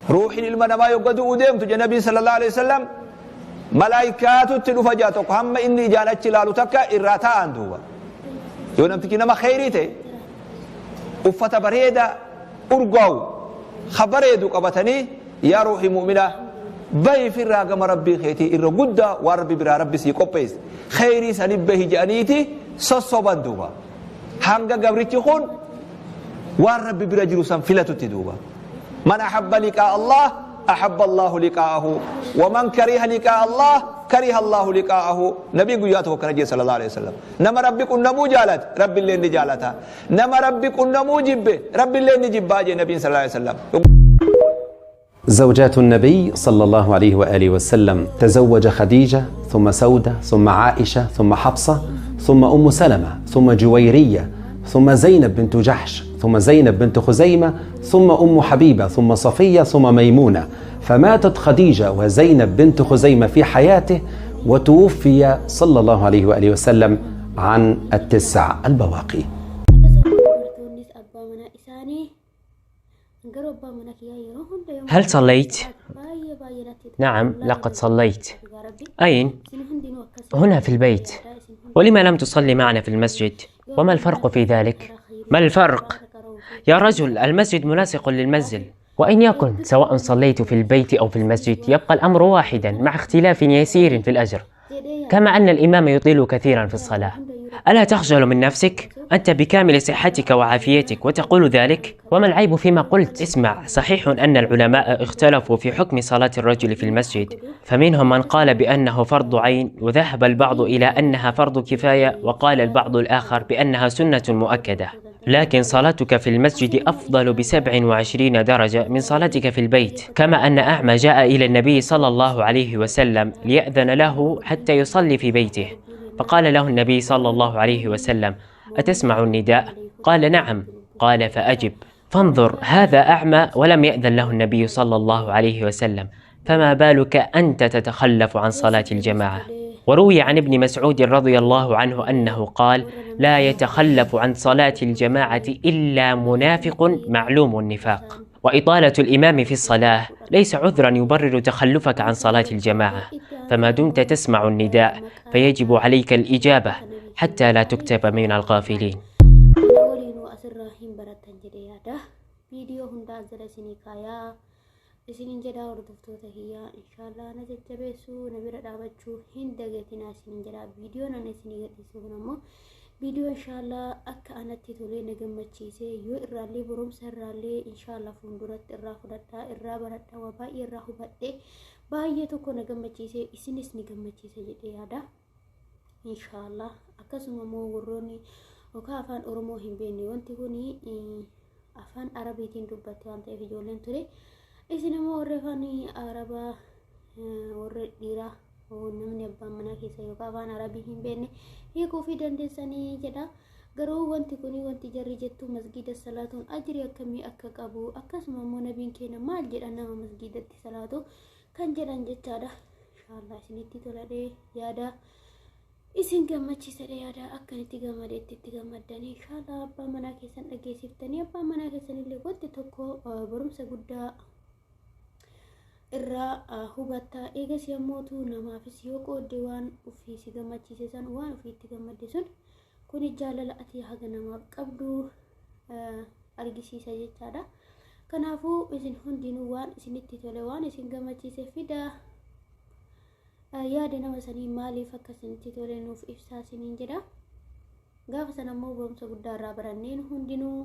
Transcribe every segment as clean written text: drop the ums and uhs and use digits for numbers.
روح المنما يقدو أديم تجي النبي صلى الله عليه وسلم ملائكات تلفجاتك هم إني جانت لالو تكا إراتا عندوا يوم تكينا ما خيريته أفتا بريدا أرقو خبريدو قبتني يا روحي مؤمنة باي في الراقم ربي خيتي إرى قد وربي برا ربي سيقوبيس خيري سنبه جانيتي سصوبا دوبا هنگا قبرتي خون وربي برا جلوسا فلتو تدوبا من أحب لقاء الله أحب الله لقاءه ومن كره لقاء الله كره الله لقاءه نبي قياته كنجي صلى الله عليه وسلم نما ربي كن نمو جالت ربي اللي نجالتها نما ربي كن نمو جب ربي اللي نجباجي نبي صلى الله عليه وسلم. زوجات النبي صلى الله عليه وآله وسلم تزوج خديجة ثم سودة ثم عائشة ثم حفصة ثم أم سلمة ثم جويرية ثم زينب بنت جحش ثم زينب بنت خزيمة ثم أم حبيبة ثم صفية ثم ميمونة فماتت خديجة وزينب بنت خزيمة في حياته وتوفي صلى الله عليه وآله وسلم عن التسع البواقي. هل صليت؟ نعم لقد صليت. أين؟ هنا في البيت. ولما لم تصلي معنا في المسجد؟ وما الفرق في ذلك؟ ما الفرق؟ يا رجل المسجد ملاصق للمنزل، وإن يكن سواء صليت في البيت أو في المسجد يبقى الأمر واحدا مع اختلاف يسير في الأجر، كما أن الإمام يطيل كثيرا في الصلاة. ألا تخجل من نفسك؟ أنت بكامل صحتك وعافيتك وتقول ذلك؟ وما العيب فيما قلت؟ اسمع، صحيح أن العلماء اختلفوا في حكم صلاة الرجل في المسجد، فمنهم من قال بأنه فرض عين، وذهب البعض إلى أنها فرض كفاية، وقال البعض الآخر بأنها سنة مؤكدة. لكن صلاتك في المسجد أفضل ب27 درجة من صلاتك في البيت. كما أن أعمى جاء إلى النبي صلى الله عليه وسلم ليأذن له حتى يصلي في بيته، فقال له النبي صلى الله عليه وسلم: أتسمع النداء؟ قال: نعم. قال: فأجب. فانظر، هذا أعمى ولم يأذن له النبي صلى الله عليه وسلم، فما بالك أنت تتخلف عن صلاة الجماعة؟ وروي عن ابن مسعود رضي الله عنه أنه قال: لا يتخلف عن صلاة الجماعة إلا منافق معلوم النفاق. وإطالة الإمام في الصلاة ليس عذرا يبرر تخلفك عن صلاة الجماعة، فما دمت تسمع النداء فيجب عليك الإجابة حتى لا تكتب من الغافلين. isinin jedha hordoftoota kiyyaa inshaallah na jajjabeessuu na bira dhaabachuu hin dagatinaa isinin jedha. viidiyoon ana isinii gadhiisuu kun ammoo viidiyoo inshaallah akka anatti tolee na gammachiisee yoo irraallee barumsa irraallee inshaallah fuulduratti irraa fudhadhaa irraa baradhaa waa baay'ee irraa hubadhee baay'ee tokko na gammachiisee isinis ni gammachiisa jedhee yaada inshaallah. akkasuma immoo warroonni yookaan afaan oromoo hin beekne wanti kuni afaan arabiitiin dubbatte waan ta'eef ijoolleen ture isin immoo warra afaan arabaa warra dhiiraa namni abbaan manaa keessa yookaan afaan arabii hin beekne hiikuu fi dandeessanii jedha. garuu wanti kuni wanti jarri jettu masgiida salaatuun ajri akkamii akka qabu akkasuma immoo nabiin keenya maal jedha nama masgiidatti salaatu kan jedhan jechaadha. inshaallah isinitti toladhee yaada isin gammachiisadhe yaada akkanitti gammadeetti itti gammaddanii inshaallah abbaan manaa keessan dhageessiftanii abbaan manaa keessan illee wanti tokko barumsa guddaa irraa hubatta. eegas yemmootu namaafis yoo qoodde waan ofii si gammachiise san waan ofii itti gammadde sun kun jaalala ati haga namaaf qabdu argisiisa jechaadha. kanaafuu isin hundinuu waan isinitti tole waan isin gammachiise fida yaada nama sanii maaliif akka isinitti tole nuuf ibsaa isiniin jedha. gaafa sana immoo barumsa guddaa irraa baranneen hundinuu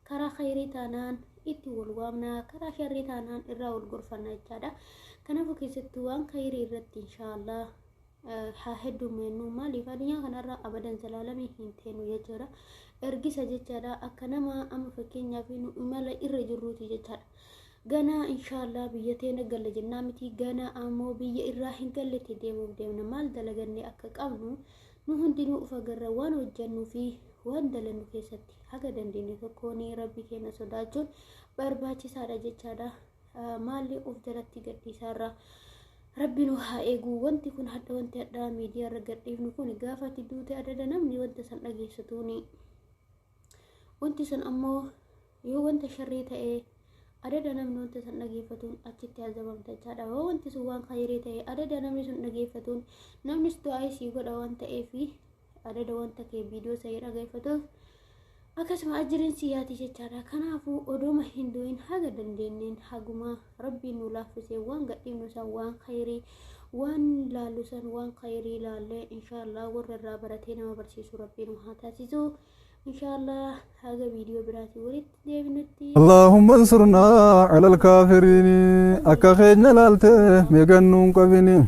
karaa khayrii taanaan itti wal waamnaa, karaa sharrii taanaan irraa wal gorfannaa jechaadha. kanaafuu keessattuu waan khayrii irratti inshaallah haa heddumeennu maaliif addunyaa kanarraa abadan zalaalamii hin teenu jechuudha. ergisa jechaadha akka nama amma fakkeenyaaf nu imala irra jirruuti jechaadha. gana inshaallah biyya teena galla jennaa miti gana ammoo biyya irraa hin galletti deemuuf deemna maal dalaganne akka qabnu nu hundinuu ufa garra waan hojjannuu fi waan dalannu keessatti haga dandeenye tokkoon rabbi keenya sodaachuun barbaachisaadha jechaadha. maalli of jalatti gadhiisaarra rabbi nu haa eegu. wanti kun hadda wanti hadda miidiyaa irra gadhiifnu kun gaafa itti duute adada namni wanta san dhageessatuuni wanti san ammoo yoo wanta sharrii ta'ee adada namni wanta san dhageeffatuun achitti azabamta jechaadha. Yoo wanti sun waan khayrii ta'e adada namni sun dhageeffatuun namnis du'aa isii godha waan ta'eefi adada wanta kee viidiyoo sa'ee dhageeffatuuf akkasuma ajiriin siyaati jechaadha. Kanaafuu odooma hin du'in haga dandeenyeen haguma rabbiin nu laaffisee waan gadhiifnu san waan khayrii waan laallu san waan khayrii laallee inshaallah warra irraa baratee nama barsiisu rabbiin nu haa taasisu. إن شاء الله هذا فيديو براتي ولد ديبنتي اللهم انصرنا على الكافرين أكخيجنا لالته ميغنون قبني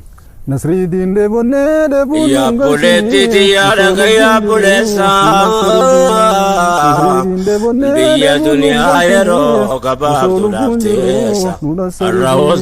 نصري دين ديبوني ديبوني يا بولتي يا رغي يا بولسا بيا دنيا يرو قباب دولابتيسا الرهوز